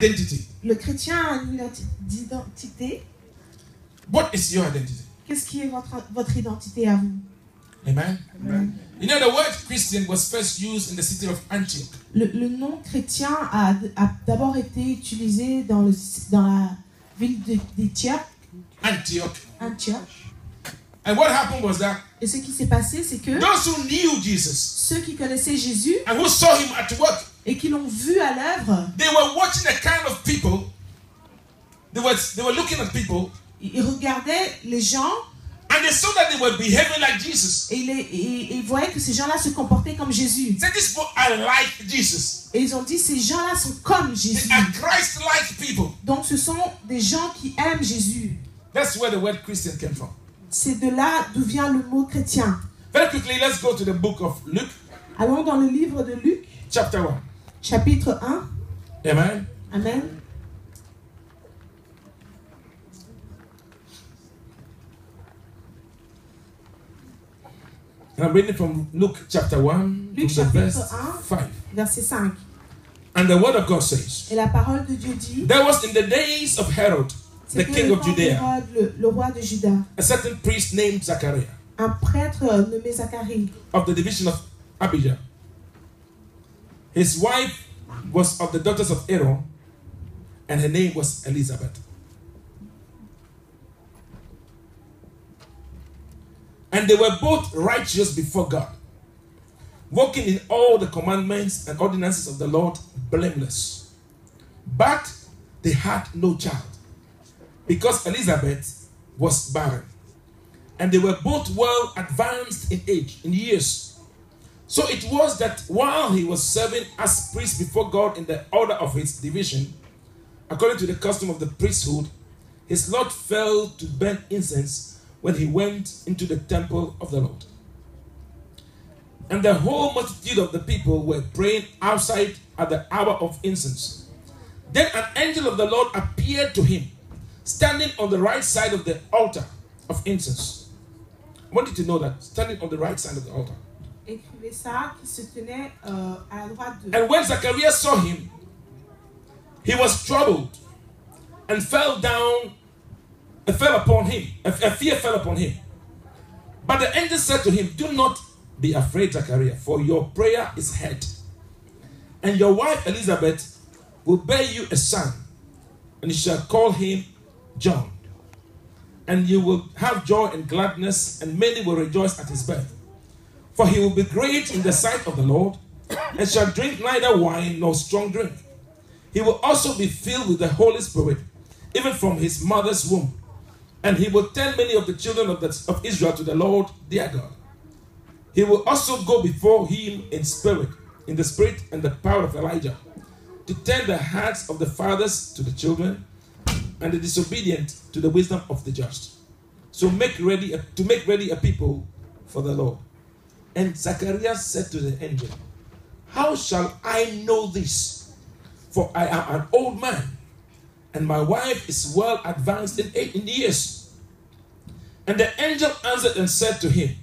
identity. Le chrétien a une identité. What is your identity? Qu'est-ce qui est votre identité à vous? Amen. Amen. You know, the word Christian was first used in the city of Antioch. Le nom chrétien a d'abord été utilisé dans la ville d'Antioche. Antioch. And what happened was that Et ce qui s'est passé, c'est que those who knew Jesus ceux qui connaissaient Jésus and who saw him at work, et qui l'ont vu à l'œuvre, they were watching the kind of people. They were looking at people, ils regardaient les gens and they saw that they were behaving like Jesus. et ils voyaient que ces gens-là se comportaient comme Jésus. Say, these people are like Jesus. Et ils ont dit, ces gens-là sont comme Jésus. They are Christ-like people. Donc ce sont des gens qui aiment Jésus. That's where the word Christian came from. C'est de là d'où vient le mot chrétien. Very quickly, let's go to the book of Luke, Allons dans le livre de Luc, chapter 1. chapitre 1. Amen. Amen. And I'm reading from Luke chapter 1, Luc from the verse chapitre 1, 5. verset 5. And the word of God says, Et la parole de Dieu dit, there was in the days of Herod, the c'était king le of temps Judea, d'Hérode, le roi de Juda, a certain priest named Zachariah, un prêtre nommé Zacharie, of the division of Abijah. His wife was of the daughters of Aaron, and her name was Elizabeth. And they were both righteous before God, walking in all the commandments and ordinances of the Lord blameless. But they had no child, because Elizabeth was barren. And they were both well advanced in age, in years. So it was that while he was serving as priest before God in the order of his division, according to the custom of the priesthood, his lot fell to burn incense when he went into the temple of the Lord. And the whole multitude of the people were praying outside at the hour of incense. Then an angel of the Lord appeared to him, standing on the right side of the altar of incense. I want you to know that, standing on the right side of the altar. écrivait ça, qui se tenait à la droite de... And when Zacharias saw him, he was troubled and fell upon him. A fear fell upon him. But the angel said to him, do not be afraid, Zachariah, for your prayer is heard. And your wife Elizabeth will bear you a son, and you shall call him John. And you will have joy and gladness, and many will rejoice at his birth. For he will be great in the sight of the Lord, and shall drink neither wine nor strong drink. He will also be filled with the Holy Spirit, even from his mother's womb. And he will turn many of the children of Israel to the Lord their God. He will also go before him in the spirit and the power of Elijah, to turn the hearts of the fathers to the children, and the disobedient to the wisdom of the just. So to make ready a people for the Lord. And Zacharias said to the angel, how shall I know this? For I am an old man, and my wife is well advanced in years. And the angel answered and said to him,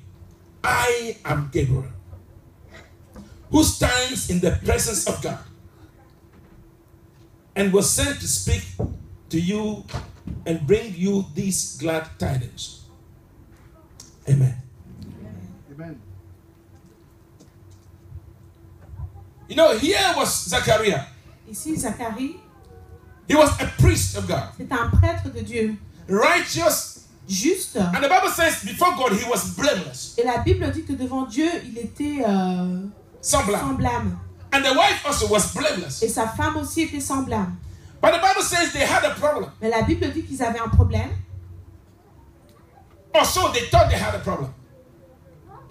I am Gabriel, who stands in the presence of God, and was sent to speak to you and bring you these glad tidings. Amen. Amen. You know, here was Zachariah. Ici, Zacharie, He was a priest of God. c'est un prêtre de Dieu, Righteous. juste. And the Bible says before God he was blameless. Et la Bible dit que devant Dieu, il était Sans blame. sans blâme. And the wife also was blameless. Et sa femme aussi était sans blâme. But the Bible says they had a problem. Mais la Bible dit qu'ils avaient un problème. Or so they thought they had a problem.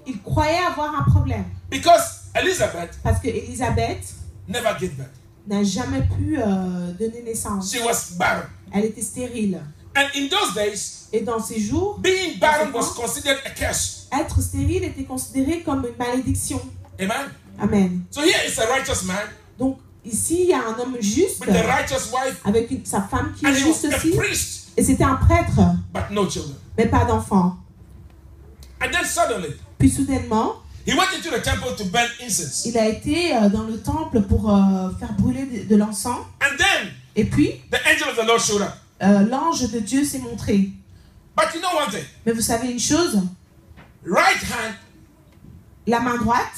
Ils croyaient avoir un problème. Because Elizabeth Parce que Élisabeth never gave birth. n'a jamais pu donner naissance. She was barren. Elle était stérile. And in those days, Et dans ces jours, being barren was considered a curse. être stérile était considéré comme une malédiction. Amen. Amen. So here is a righteous man Donc ici, il y a un homme juste with a righteous wife, avec sa femme qui and est he juste was a aussi. priest, Et c'était un prêtre, but no children. mais pas d'enfant. And then suddenly, Puis soudainement, he went into the temple to burn incense. il a été dans le temple pour faire brûler de l'encens. And then, Et puis, the angel of the Lord showed up. l'ange de Dieu s'est montré. But you know one thing. Mais vous savez une chose, Right hand la main droite,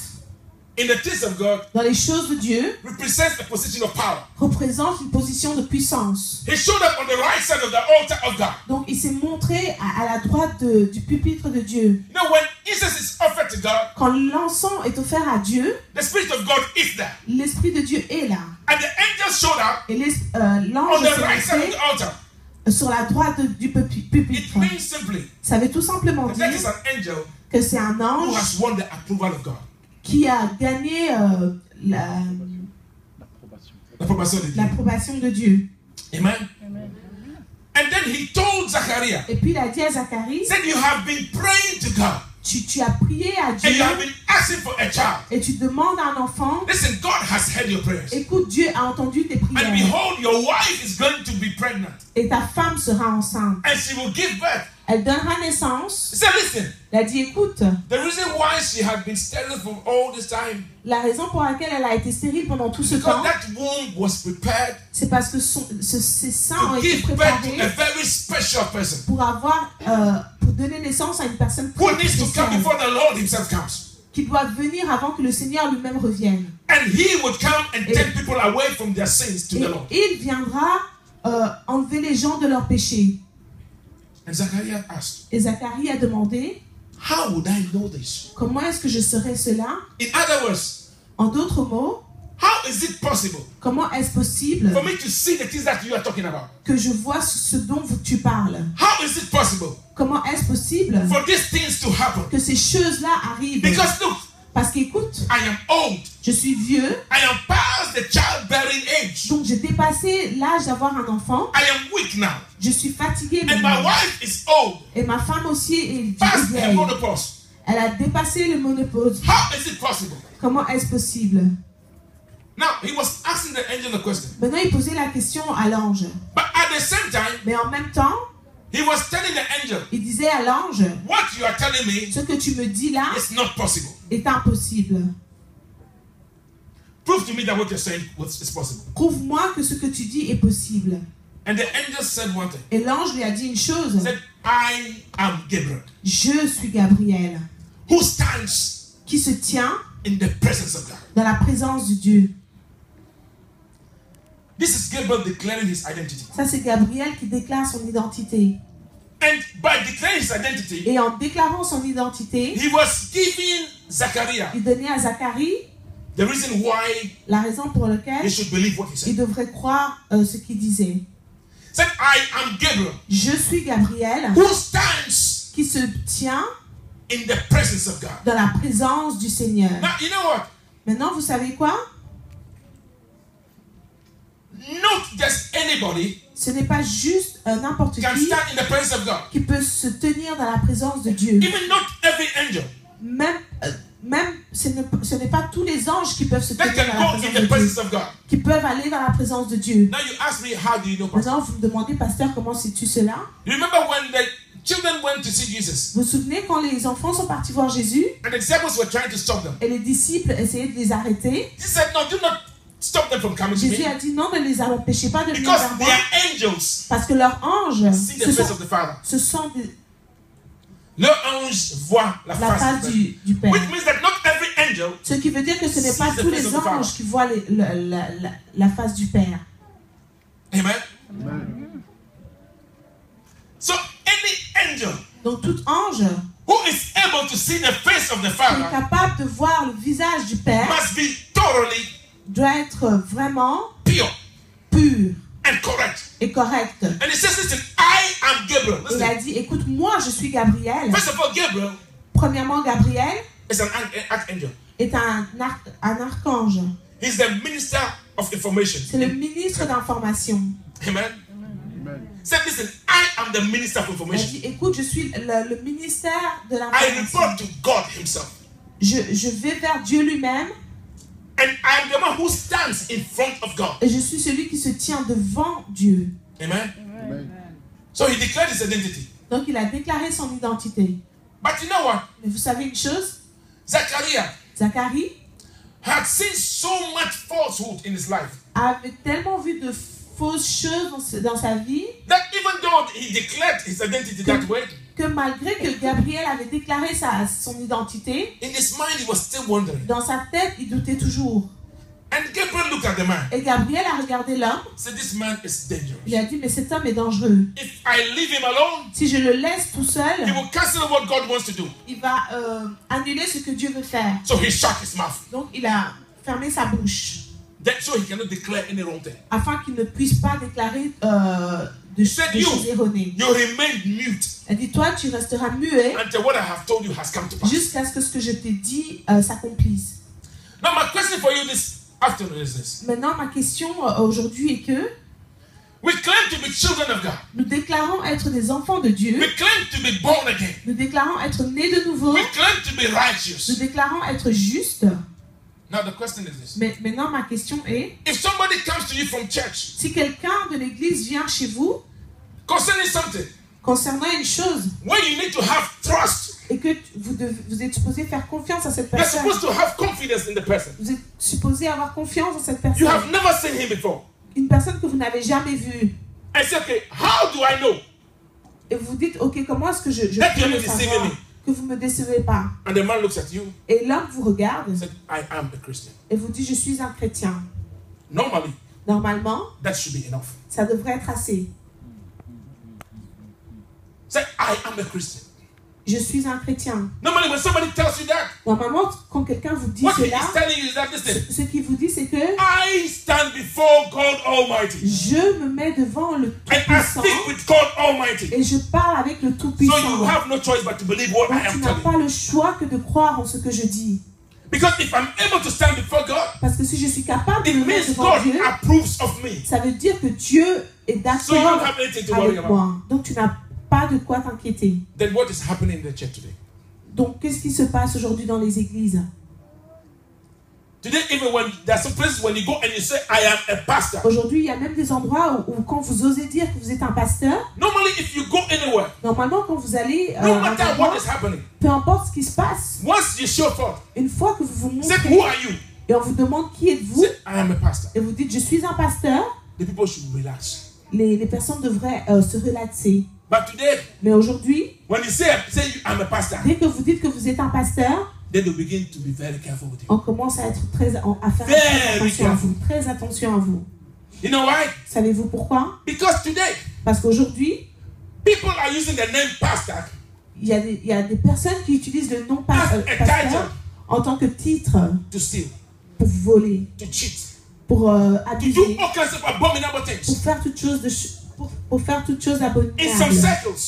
in the things of God dans les choses de Dieu, represents a position of power. représente une position de puissance. He showed up on the right side of the altar of God. Donc il s'est montré à la droite du pupitre de Dieu. You know, when incense is offered to God, Quand l'encens est offert à Dieu, the Spirit of God is there. l'Esprit de Dieu est là. And the angel showed up Et on l'ange the s'est right side of montré the altar. sur la droite du It pupitre. means simply Ça veut tout simplement that dire is an angel que c'est un who ange has won the approval of God. qui a gagné L'approbation de Dieu. l'approbation de Dieu. Amen. And then he told Zachariah, Et puis il a dit à Zacharie, said, you have been praying to God tu as prié à and Dieu you have been asking for a child. et tu demandes à un enfant. Listen, God has heard your prayers. Écoute, Dieu a entendu tes And prières behold, your wife is going to be pregnant et ta femme sera enceinte. and she will give birth. Elle donnera naissance. He said, listen, Il a dit, écoute, the reason why she had been sterile for all this time, la raison pour laquelle elle a été stérile pendant tout ce temps, because that womb was prepared c'est parce que ses seins ont to été give birth to a préparés very special person pour donner naissance à une personne who très needs to come spéciale before the Lord himself comes. qui doit venir avant que le Seigneur lui-même revienne. And he would come and Et- take people away from their sins to Et the Lord. il viendra enlever les gens de leurs péchés. And Zachariah asked, Et Zacharie a demandé, how would I know this? comment est-ce que je saurais cela? In other words, En d'autres mots, how is it possible comment est-ce possible for me to see the things that you are talking about? que je vois ce dont tu parles? How is it possible Comment est-ce possible for these things to happen? que ces choses-là arrivent? Because look, Parce qu'écoute, I am old. je suis vieux, I am past the childbearing age. donc j'ai dépassé l'âge d'avoir un enfant. I am weak now. Je suis fatiguée And my maintenant. wife is old. Et ma femme aussi est Past her vieille. menopause. Elle a dépassé le monopause. How is it possible? Comment est-ce possible? Now, he was asking the angel a question. Maintenant, il posait la question à l'ange. But at the same time, Mais en même temps, he was telling the angel, il disait à l'ange, what you are telling me ce que tu me dis là is not possible. est impossible. Prove to me that what you're saying is possible. Prouve-moi que ce que tu dis est possible. And the angel said one thing. Et l'ange lui a dit une chose. He said, I am Gabriel, Je suis Gabriel, who stands qui se tient in the presence of God. dans la présence de Dieu. This is Gabriel declaring his identity. Ça, c'est Gabriel qui déclare son identité. And by declaring his identity, Et en déclarant son identité, he was giving Zachariah il donnait à Zacharie the reason why la raison pour laquelle he should believe what he il said. devrait croire ce qu'il disait. He said, I am Gabriel, Je suis Gabriel, who stands qui se tient in the presence of God. dans la présence du Seigneur. Now, you know what? Maintenant, vous savez quoi? Not just anybody Ce n'est pas juste n'importe can qui stand in the presence of God. qui peut se tenir dans la présence de Dieu. Even not every angel Même ce n'est pas tous les anges qui peuvent se that tenir dans la can go in présence the de presence Dieu, of God. qui peuvent aller dans la présence de Dieu. Now you ask me, how do you know, Pastor? Maintenant, vous me demandez, pasteur, comment sais-tu cela? You remember when the children went to see Jesus Vous vous souvenez quand les enfants sont partis voir Jésus and the disciples were trying to stop them? et les disciples essayaient de les arrêter? He said, no, do not stop them from coming to Jésus me, a dit non, ne les empêchez pas de venir because vers they moi are angels. parce que leurs anges, See the face of the Father. ce sont Leur ange voit la la face face du Père. du Père. Which means that not every angel. Ce qui veut dire que ce n'est pas See the tous face les of the Father. anges qui voient la face du Père. Amen. Amen. So any angel Donc tout ange who is able to see the face of the qui est Father capable de voir le visage du Père must be thoroughly doit être vraiment pure pur and correct. et correct. And he says, listen, I am Gabriel. Il a Listen. dit, écoute, moi je suis Gabriel. First of all, Gabriel Premièrement, Gabriel is an archangel. est un archange. He's the minister of information. C'est le ministre d'information. Amen. Amen. Said, listen, I am the minister of Il a information. dit, écoute, je suis le ministère de I l'information. report to God himself. Je vais vers Dieu lui-même And I am the one who stands in front of God. et je suis celui qui se tient devant Dieu. Amen. Amen. So he declared his identity. Donc il a déclaré son identité. But you know what? Mais vous savez une chose? Zachariah Zacharie had seen so much falsehood in his life. avait tellement vu de fausses choses dans sa vie, that even though he declared his identity that way, que malgré que Gabriel avait déclaré son identité, in his mind he was still wondering. dans sa tête, il doutait toujours. And Gabriel looked at the man. Et Gabriel a regardé l'homme. Said, this man is dangerous. Il a dit, mais cet homme est dangereux. If I leave him alone, Si je le laisse tout seul, he will cancel what God wants to do. il va annuler ce que Dieu veut faire. So he shut his mouth. Donc il a fermé sa bouche, So he cannot declare any wrong thing. afin qu'il ne puisse pas déclarer de choses erronées. You remain mute Elle dit, toi, tu resteras muet until what I have told you has come to pass. jusqu'à ce que je t'ai dit s'accomplisse. Now my question for you this afternoon is this. Maintenant, ma question aujourd'hui est que We claim to be children of God. nous déclarons être des enfants de Dieu, We claim to be born again. nous déclarons être nés de nouveau, We claim to be nous righteous. déclarons être justes. Now the question is this. Mais maintenant, ma question est, If somebody comes to you from church si quelqu'un de l'église vient chez vous concerning something concernant une chose where you need to have trust, et que vous êtes supposé faire confiance à cette you're personne, supposed to have confidence in the person. vous êtes supposé avoir confiance en cette You personne, have never seen him before. une personne que vous n'avez jamais vue, I say, okay, how do I know et vous dites, ok, comment est-ce que je that peux you're le not deceiving savoir me? que vous ne me décevez pas? And the man looks at you Et l'homme vous regarde and said, I am a Christian. et vous dit, je suis un chrétien. Normally, Normalement, that should be enough. ça devrait être assez. Say, I am a Christian. Je suis un chrétien. Normally, when somebody tells you that, Normalement, quand quelqu'un vous dit what he cela, is telling you is that, listen, ce qu'il vous dit, c'est que I stand before God Almighty. je me mets devant le And I Tout-Puissant speak with God Almighty. et je parle avec le So Tout-Puissant. you have no choice but to believe what I Donc tu am n'as telling pas you. le choix que de croire en ce que je dis. Because if I'm able to stand before God, Parce que si je suis capable de it me mettre means devant God Dieu, approves of me. ça veut dire que Dieu est So you don't d'accord have anything to worry avec about. moi. Donc tu n'as pas de quoi t'inquiéter. Then what is happening in the church today? Donc qu'est-ce qui se passe aujourd'hui dans les églises? Today, even when there are some places when you go and you say, I am a pastor. Aujourd'hui, il y a même des endroits où quand vous osez dire que vous êtes un pasteur, Normally, if you go anywhere, normalement quand vous allez no à un matter endroit, what is happening, peu importe ce qui se passe, once you show forth, une fois que vous vous say, montrez who are you? et on vous demande qui êtes-vous, Say, I am a pastor. et vous dites je suis un pasteur, The people should relax. les personnes devraient se relaxer. But today, Mais aujourd'hui, when you say I'm a pastor, dès que vous dites que vous êtes un pasteur, then they begin to be very careful with you. on commence à être à faire Very très attention à careful. vous, très attention à vous. You know why? Savez-vous pourquoi? Because today, Parce qu'aujourd'hui, people are using the name pastor il y a des personnes qui utilisent le nom as a title pasteur en tant que titre to steal, pour voler, to cheat, pour to do abuser, all kinds of abominable pour things. faire toutes choses pour faire toutes choses In some abominables. circles,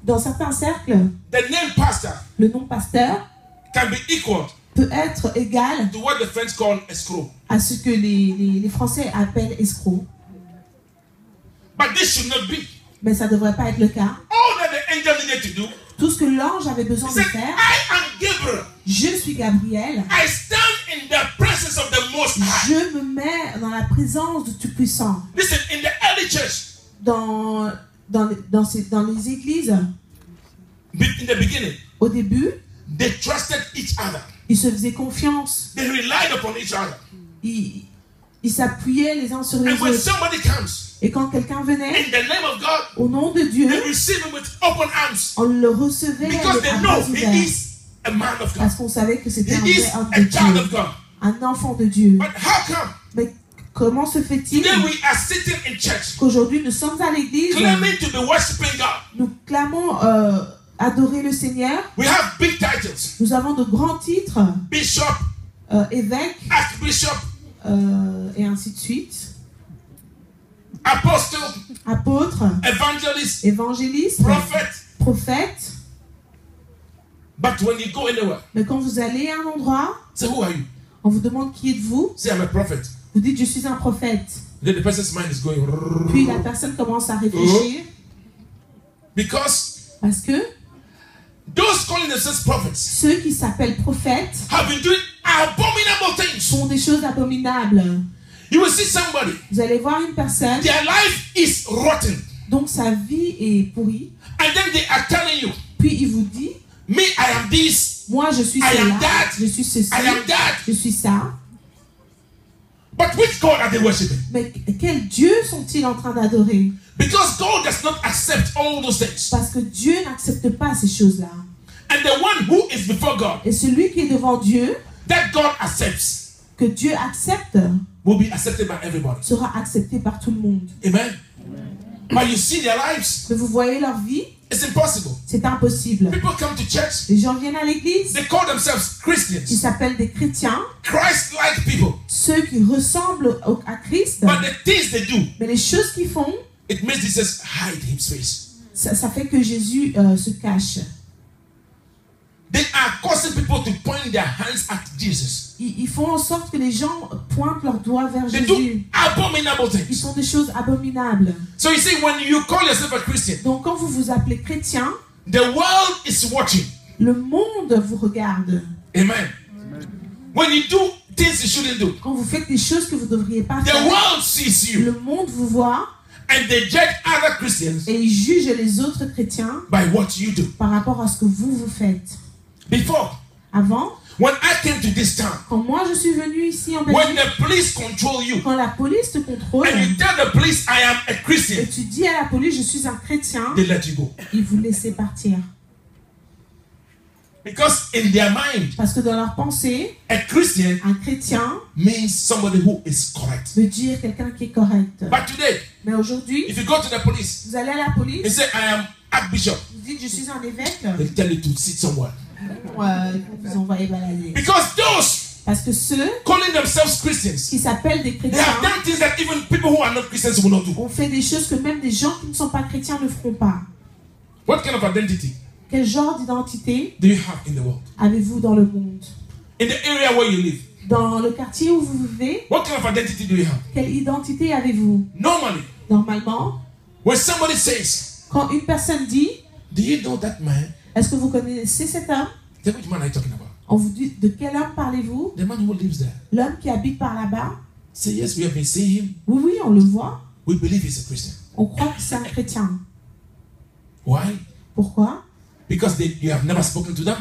Dans certains cercles, the name pastor le nom pasteur can be equal peut être égal to what the French call escrow. à ce que les Français appellent escroc. But this should not be. Mais ça ne devrait pas être le cas. All that the angel needed to do, Tout ce que l'ange avait he besoin de said, faire, I am Gabriel. je suis Gabriel, I stand in the presence of the Most High. je me mets dans la présence du Tout-Puissant. Listen, in the early church, Dans les églises, in the beginning, au début, they trusted each other. ils se faisaient confiance. They relied upon each other. Ils s'appuyaient les uns sur les And when autres. somebody comes Et quand quelqu'un venait, in the name of God, au nom de Dieu, they receive him with open arms on le recevait because they à know bras he ouverts. is a man of God. Parce qu'on savait que c'était un He is vrai homme a de child Dieu, of God. un enfant de Dieu. But how come Mais comment se fait-il today we are sitting in church qu'aujourd'hui nous sommes à l'église, claiming to be worshiping God? nous clamons adorer le Seigneur, We have big titles: nous avons de grands titres, bishop, évêque, archbishop, et ainsi de suite, apostle, apôtre, evangelist, évangéliste, prophet. prophète. But when you go anywhere, Mais quand vous allez à un endroit, say, who are you? on vous demande qui êtes-vous, Say, I'm a prophet. vous dites je suis un prophète. Then the person's mind is going Puis la personne commence à réfléchir because parce que those calling themselves prophets ceux qui s'appellent prophètes have been doing abominable things. font des choses abominables. You will see somebody, Vous allez voir une personne their life is rotten, dont sa vie est pourrie, and then they are telling you, puis il vous dit me, I am this, moi je suis I am cela, that, je suis ceci, I am that. je suis ça. But which God are they worshiping? Mais quel Dieu sont-ils en train d'adorer? Because God does not accept all those things. Parce que Dieu n'accepte pas ces choses-là. And the one who is before God, Et celui qui est devant Dieu, that God accepts, que Dieu accepte, will be accepted by everybody. sera accepté par tout le monde. Amen. But you see their lives, Mais vous voyez leur vie, it's impossible. c'est impossible. People come to church, Les gens viennent à l'église, they call themselves qui Christians, s'appellent des chrétiens, Christ-like people. ceux qui ressemblent à Christ, But the things they do, mais les choses qu'ils font, it makes Jesus hide his face. ça fait que Jésus se cache. They are causing people to point their hands at Jesus. Ils font en sorte que les gens pointent leurs doigts vers They do Jésus. abominable Ils things. font des choses abominables. So you see, when you call yourself a Christian, Donc quand vous vous appelez chrétien, the world is watching. le monde vous regarde. Amen. When you do things you shouldn't do, Quand vous faites des choses que vous ne devriez pas the faire, world sees you le monde vous voit and they judge other Christians et il juge les autres chrétiens by what you do. par rapport à ce que vous faites. Before, Avant, when I came to this town, quand moi je suis venu ici en when Belgique, the police control you quand la police te contrôle and you tell the police I am a et Christian, tu dis à la police je suis un chrétien, they let you go. ils vous laissent partir. Because in their mind, Parce que dans leur pensée, a Christian un chrétien means somebody who is correct. veut dire quelqu'un qui est correct. But today, Mais aujourd'hui, if you go to the police vous allez à la and police, say I am Archbishop, vous dites je suis un évêque, they tell you to sit somewhere. ils vont vous envoyer balader. Because those Parce que ceux calling themselves Christians, qui s'appellent des they have chrétiens done things that even people who are not Christians will not do. ont fait des choses que même des gens qui ne sont pas chrétiens ne feront pas. What kind of identity Quel genre d'identité do you have in the world? avez-vous dans le monde? In the area where you live, Dans le quartier où vous vivez, what kind of identity do you have? quelle identité avez-vous? Normally, Normalement, when somebody says, quand une personne dit do you know that man? est-ce que vous connaissez cet homme? Then which man are you talking about? On vous dit de quel homme parlez-vous? The man who lives there. L'homme qui habite par là-bas? Say, yes, we have been seeing him. Oui, oui, on le voit. We believe he's a Christian. On croit que c'est un chrétien. Why? Pourquoi? Because you have never spoken to them.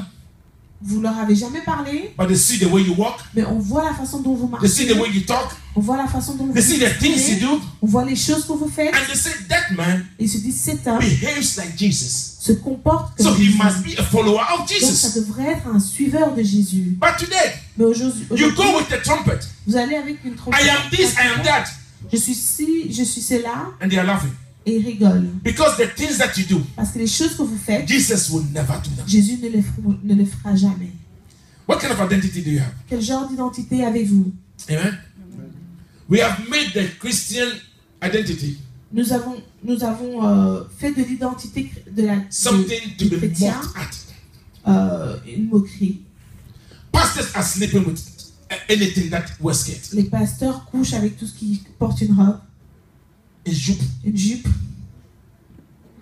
Vous leur avez jamais parlé, But they see the way you walk. mais on voit la façon dont vous They see marchez. the way you talk. On voit la façon dont vous They see the things you exprimez. do. On voit les choses que vous faites. And they say, that man Et ils se disent cet homme behaves like Jesus. se comporte comme So he Jésus. must be a follower of Donc ça Jesus. devrait être un suiveur de Jésus. But today, Mais aujourd'hui, you go with the trumpet. vous allez avec une trompette. I am this, I am that. Je suis ci, je suis cela, And they are laughing. et ils rigolent. Because the things that you do, Parce que les choses que vous faites, Jesus will never do them. Jésus ne les fera jamais. What kind of identity do you have? Quel genre d'identité avez-vous? Amen. We have made the Christian identity Nous avons fait de l'identité something to du be chrétien mocked at. une moquerie. Pastors are sleeping with anything that wears skirt. Les pasteurs couchent avec tout ce qui porte une robe, In jupe. une jupe.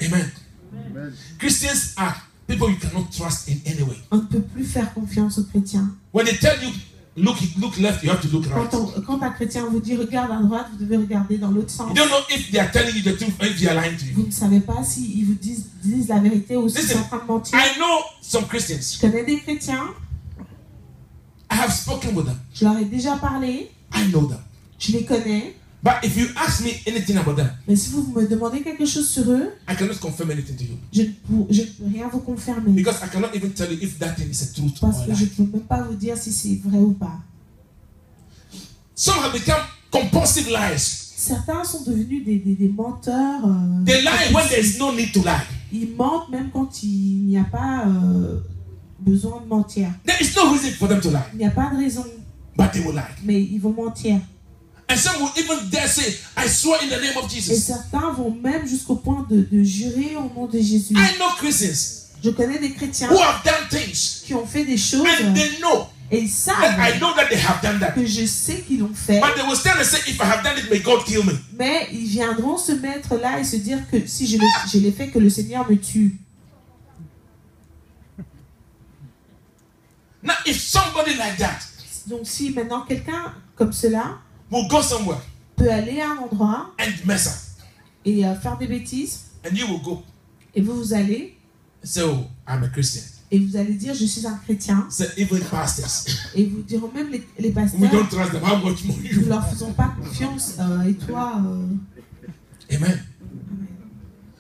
Amen. Amen. Christians are people you cannot trust in any way. On ne peut plus faire confiance aux chrétiens. When they tell you, look left, you have to look right. Quand un chrétien vous dit regarde à droite, vous devez regarder dans l'autre sens. You don't know if they are telling you the truth or if they are lying to you. Vous ne savez pas s'ils vous disent la vérité ou s'ils sont en train de mentir. I know some Christians. Je connais des chrétiens, I have spoken with them. je leur ai déjà parlé, I know them. je les connais, But if you ask me anything about them, mais si vous me demandez quelque chose sur eux, I cannot confirm anything to you. je ne peux rien vous confirmer. Because I cannot even tell you if that thing is a truth or Parce a que je ne lie. peux même pas vous dire si c'est vrai ou pas. Some have become compulsive liars. Certains sont devenus des menteurs. They lie when there is no need to lie. Ils mentent même quand il n'y a pas besoin de mentir. There is no reason for them to lie, Il n'y a pas de raison, but they will lie. mais ils vont mentir. And some will even dare say, I swear in the name of Et Jesus. certains vont même jusqu'au point de jurer au nom de Jésus. I know Christians Je connais des chrétiens who have done things qui ont fait des choses and they know et ils that I savent know that they have done that. que je sais qu'ils l'ont fait, But they will stand and say, if I have done it, may God kill me. mais ils viendront se mettre là et se dire que si je l'ai fait, que le Seigneur me tue. Now, if somebody like that Donc si maintenant quelqu'un comme cela will go somewhere peut aller à un endroit and mess up, et faire des bêtises, and you will go et vous allez and say, oh, I'm a Christian. Et vous allez dire, je suis un chrétien. Say, even pastors. Et vous diront même les We pasteurs, don't trust them. How much more nous you? ne leur faisons pas confiance. Et toi, Amen.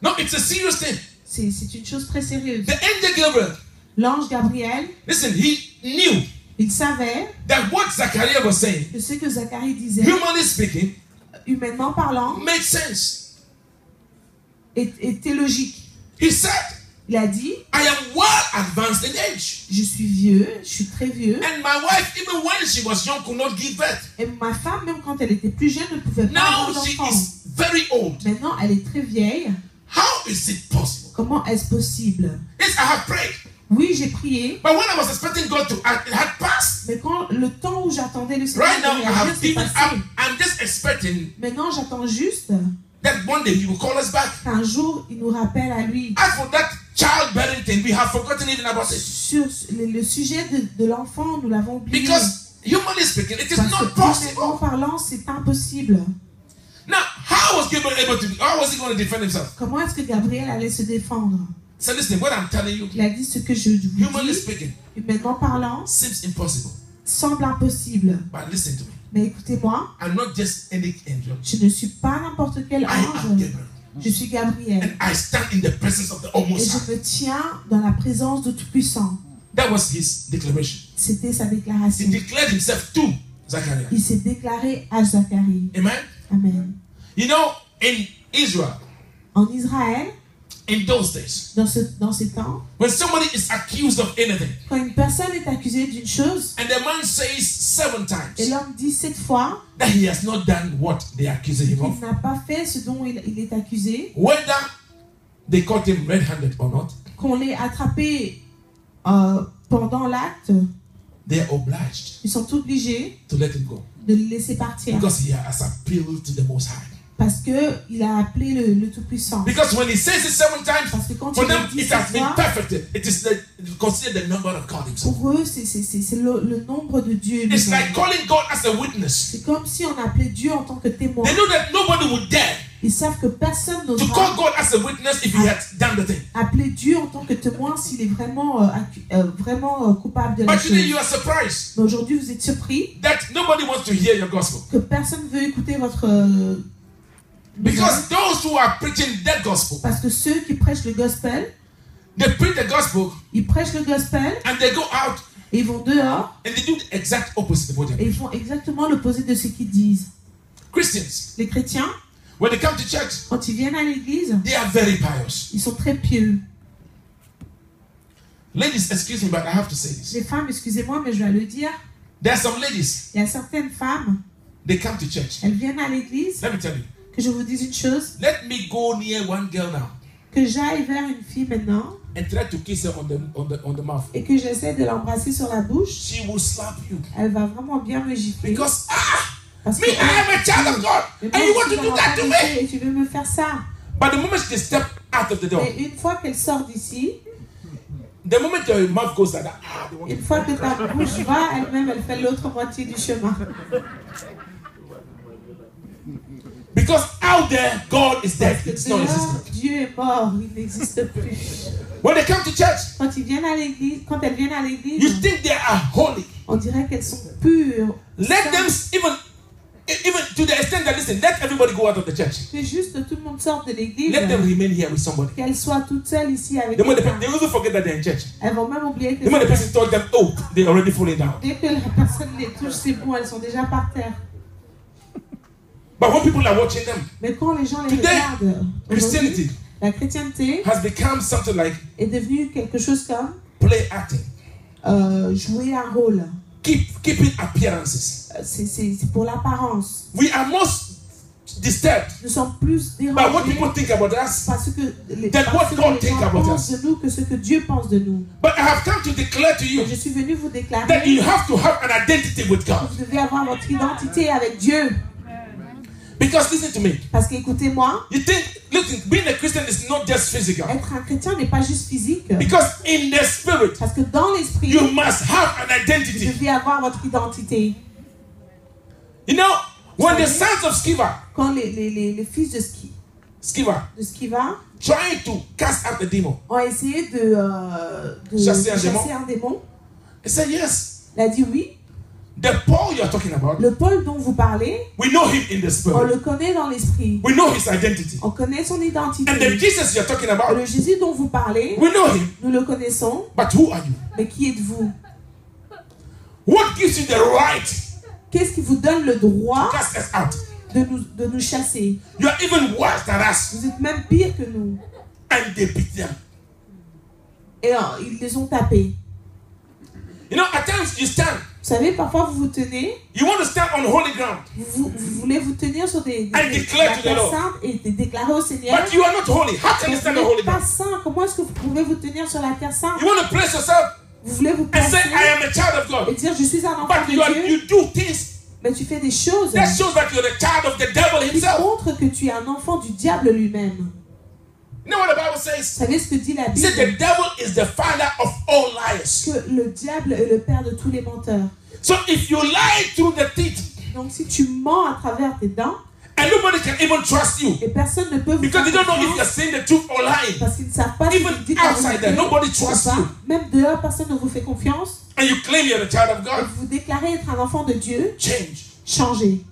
No, it's a serious thing. c'est une chose très sérieuse. The angel Gabriel, L'ange Gabriel, listen, he knew il savait that what Zachariah was saying, que ce que Zacharie disait, humanly speaking, humainement parlant, made sense. était logique. He said, Il a dit, I am well advanced in age. je suis vieux, je suis très vieux. And my wife, even when she was young, could not give birth. Et ma femme, même quand elle était plus jeune, ne pouvait pas Now avoir she d'enfant. is very old. Maintenant, elle est très vieille. How is it possible? Comment est-ce possible? Yes, I have prayed. Oui, j'ai prié, But when I was expecting God to act, it had passed. mais quand le temps où j'attendais le Seigneur Right now, de I réagir, have c'est given passé. up. I'm just expecting Maintenant, j'attends juste that one day He will call us back. qu'un jour, il nous rappelle à lui. As for that childbearing thing, we have forgotten even about it. Sur le sujet de l'enfant, nous l'avons oublié. Because humanly speaking, it is Parce not que humainement possible. parlant, c'est impossible. Now, how was Gabriel able to? How was he going to defend himself? Comment est-ce que Gabriel allait se défendre? So listen, what I'm telling you, Il a dit ce que je vous humanly dis, speaking, humainement parlant, seems impossible. semble impossible. But listen to me. Mais écoutez-moi, I'm not just any angel. je ne suis pas n'importe quel I am ange, Gabriel. je suis Gabriel. And I stand in the presence of the Et Almost je High. me tiens dans la présence de Tout-Puissant. That was his declaration. C'était sa He déclaration. declared himself to Zachariah. Il s'est déclaré à Zacharie. Amen. Amen. You know, in Israel, En Israël, in those days, dans ces temps, when somebody is accused of anything, quand une personne est accusée d'une chose, and the man says 7 et times l'homme dit 7 fois that he has not done what they accuse him qu'il of, n'a pas fait ce dont il est accusé, whether they caught him red-handed or not, qu'on l'ait attrapé pendant l'acte, they are obliged ils sont obligés to let him go de le laisser partir. because he has appealed to the Most High. Parce qu'il a appelé le Tout-Puissant. Because when he says it 7 times, Parce que quand for il them le dit it 7 has been fois, perfected. It is considered the number of God Himself. pour eux, c'est le nombre de Dieu. It's lui-même. like calling God as a witness. C'est comme si on appelait Dieu en tant que témoin. They know that nobody would dare Ils savent que personne to call n'osera God as a witness if he had done the thing. appeler Dieu en tant que témoin s'il est vraiment, vraiment coupable de la But today chose. you are surprised Mais aujourd'hui, vous êtes surpris that nobody wants to hear your gospel. que personne ne veut écouter votre Because those who are preaching that gospel, parce que ceux qui prêchent le gospel, they preach the gospel ils prêchent le gospel and they go out et ils vont dehors and they do the exact opposite of what et they're ils font exactement l'opposé de ce qu'ils disent. Christians, Les chrétiens, when they come to church, quand ils viennent à l'église, they are very pious. ils sont très pieux. Ladies, excuse me, but I have to say this. Les femmes, excusez-moi, mais je vais le dire, There are some ladies, il y a certaines femmes, they come to church. elles viennent à l'église, Let me tell you, que je vous dise une chose, let me go near one girl now que j'aille vers une fille maintenant and try to kiss her on the mouth. et que j'essaie de l'embrasser sur la bouche, She will slap you. elle va vraiment bien me gifler. Because, Parce me, I am a child of God, mais and you moi, want je to suis do dans that to la me. vérité et tu veux me faire ça. But the moment they step out of the door, Mais une fois qu'elle sort d'ici, the moment your mouth goes like that, they want une fois que ta bouche va, elle-même, elle fait l'autre moitié du chemin. because out there, God is dead. Parce que It's not dehors, existing. Dieu est mort, il n'existe plus. When they come to church, Quand elles viennent à l'église, you think they are holy. on dirait qu'elles sont pures. Let them even to the extent that listen, let everybody go out of the church. Que juste tout le monde sorte de l'église, Let them remain here with somebody. qu'elles soient toutes seules ici avec The moment quelqu'un. they also forget that they're in church. Elles vont même oublier que The moment the person told them, oh, they're already falling down. dès que la personne les touche, c'est bon, elles sont déjà par terre. But when people are watching them, Mais quand les gens les Today, regardent, Christianity aujourd'hui, la chrétienté has become something like est devenue quelque chose comme play acting, jouer un rôle. keeping appearances. C'est pour l'apparence. We are most disturbed Nous sommes plus by what dérangés people think about us. parce que les, That parce what que God les think gens about pensent us. de nous que ce que Dieu pense de nous. But I have come to declare to you Et je suis venu vous that déclarer you have to have an identity with que God. vous devez avoir votre identité avec Dieu. Because listen to me, Parce qu'écoutez-moi, you think, listen, being a Christian is not just physical. être un chrétien n'est pas juste physique. Because in the spirit, Parce que dans l'esprit, you must have an vous identity. devez avoir votre identité. You know, when the sons of Sceva, Quand les fils de ski, Skiva, de Skiva trying to cast out the demon. ont essayé de Chasser un chasser un démon. He said, yes. Il a dit oui. The Paul you're talking about, Le Paul dont vous parlez, we know him in the on spirit. le connaît dans l'esprit. We know his identity. On connaît son identité. And the Jesus you're talking about, Le Jésus dont vous parlez, we know him. nous le connaissons. But who are you? Mais qui êtes-vous? What gives you the right Qu'est-ce qui vous donne le droit to cast us out? de nous chasser? You are even worse than us. Vous êtes même pire que nous. And they beat them. Et ils les ont tapés. You know, at times you stand. Vous savez, parfois vous vous tenez, You want to stand on holy ground. vous voulez vous tenir sur des And declare to the terre Lord. sainte et déclarer au Seigneur. But you are not holy. How can you Vous stand on n'êtes holy pas ground? saint. Comment est-ce que vous pouvez vous tenir sur la terre sainte? You want to place yourself Vous voulez vous and placer say, I am a child of et God. dire je suis un enfant But de Dieu, you do things mais tu fais des choses that shows that you're the child of the devil qui himself. montrent que tu es un enfant du diable lui-même. You know what the Bible Vous says? savez ce que dit la It said Bible? the devil is the father of all liars. Que le diable est le père de tous les menteurs. So if you lie through the teeth, Donc si tu mens à travers tes dents, and nobody can even trust you et personne ne peut vous because faire they don't know if you're confiance saying the truth or lying. parce qu'ils ne savent pas si Even vous dites la outside there, vérité nobody ou trusts pas. you. Même dehors, personne ne vous fait confiance. And you claim you're a child of Et God. vous déclarez être un enfant de Dieu, Change. changez.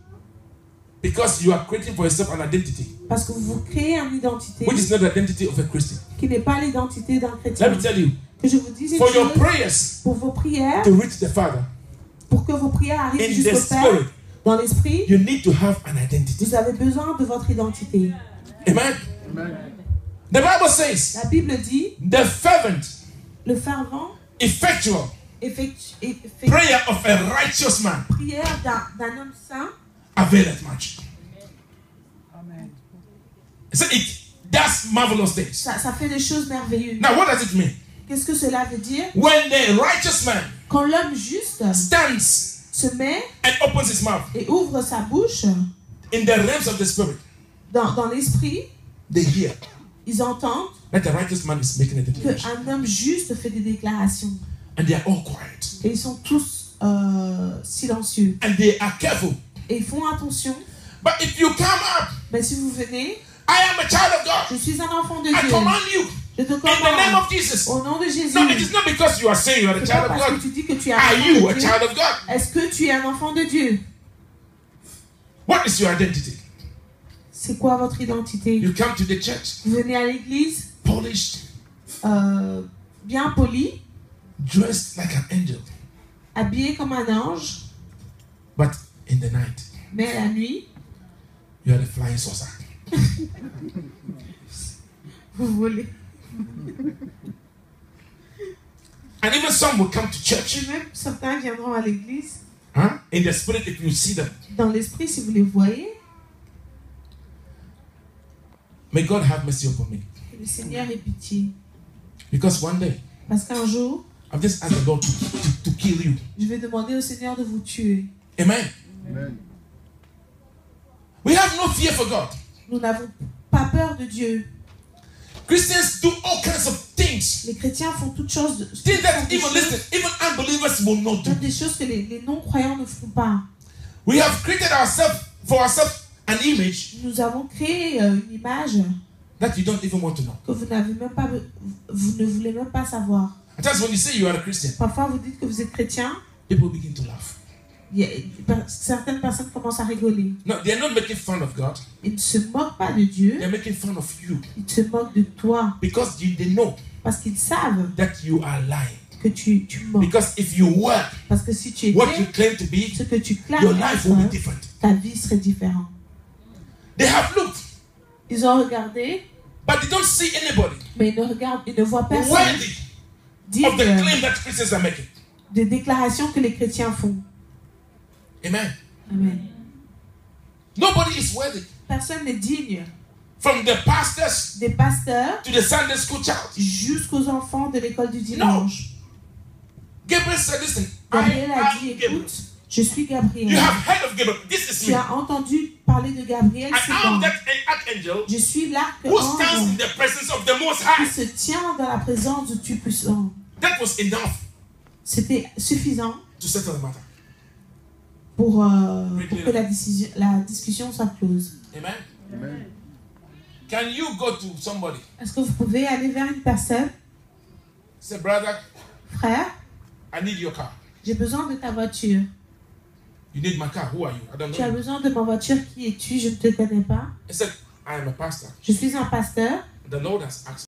Because you are creating for yourself an identity, Parce que vous créez une identité which is not the identity of a Christian. qui n'est pas l'identité d'un chrétien. Let me tell you, Que je vous dise une for your chose, prayers pour vos prières, to reach the Father, pour que vos prières arrivent in jusqu'au the Père, spirit, dans l'esprit, you need to have an identity. vous avez besoin de votre identité. Amen. Amen. The Bible says, La Bible dit, the fervent, le fervent, effectual effectuer prayer of a righteous man prière d'un homme saint, availeth much. So it does marvelous things. ça fait des choses merveilleuses. Now, what does it mean? Qu'est-ce que cela veut dire? When the righteous man Quand l'homme juste stands se met and opens his mouth et ouvre sa bouche in the realms of the spirit, dans l'esprit, they hear ils entendent that the righteous man is making a declaration. qu'un homme juste fait des déclarations. And they are all quiet. Et ils sont tous silencieux. And they are careful. Et ils font attention. But if you come up, Mais si vous venez, I am a child of je God. suis un enfant de I Dieu. command you Je te in the name commande of Jesus. au nom de Jésus. No, it is not because you are saying you are a C'est child pas of parce God. que tu dis que tu es un Are enfant you a de Dieu. child of God? Est-ce que tu es un enfant de Dieu? What is your identity? C'est quoi votre identité? You come to the church, Vous venez à l'église polished, bien poli, dressed like an angel. habillé comme un ange, But in the night, mais la nuit, you are the flying saucer. vous volez. And even some will come to church. Et même certains viendront à l'église. Huh? In the spirit, if you see them. Dans l'esprit, si vous les voyez, May God have mercy upon me. que le Seigneur ait pitié. Because one day, Parce qu'un jour, I've just asked the Lord to kill you. je vais demander au Seigneur de vous tuer. Amen. Amen. We have no fear for God. Nous n'avons pas peur de Dieu. Christians do all kinds of things. Les chrétiens font toutes choses, Things that even, listen, even unbelievers will not do. même des choses que les non-croyants ne font pas. We have created for ourselves an image Nous avons créé une image that you don't even want to know. que vous ne voulez même pas savoir. At times when you say you are a Christian, Parfois, vous dites que vous êtes chrétien, people begin to laugh. certaines personnes commencent à rigoler. No, they are not making fun of God. Ils ne se moquent pas de Dieu, They are making fun of you ils se moquent de toi because they know parce qu'ils savent that you are lying. que tu mens. Because if you were Parce que si tu what you étais claim to be, ce que tu your clames life will be être, different. ta vie serait différente. They have looked, Ils ont regardé, but they don't see anybody mais ils ne voient personne worthy dire of the claim that Christians are making. des déclarations que les chrétiens font. Amen. Amen. Nobody is worthy. Personne n'est digne, From the pastors des pasteurs to the Sunday school child. jusqu'aux enfants de l'école du dimanche. Gabriel said, listen, Gabriel a I dit, am Gabriel. écoute, je suis You Gabriel. have heard of Gabriel. This is Tu me. as entendu parler de Gabriel, I c'est am moi. that archangel Je suis who stands l'archange in the presence of the Most qui High. se tient dans la présence du Tout-Puissant. That was enough C'était suffisant to settle the matter. pour que la discussion soit close. Amen. Amen. Can you go to somebody? Est-ce que vous pouvez aller vers une personne? Say, brother, Frère, I need your car. j'ai besoin de ta voiture. You need my car. Who are you? I don't Tu as know. besoin de ma voiture. Qui es-tu? Je ne te connais pas. He said, I am a pastor. Je suis un pasteur. The Lord has asked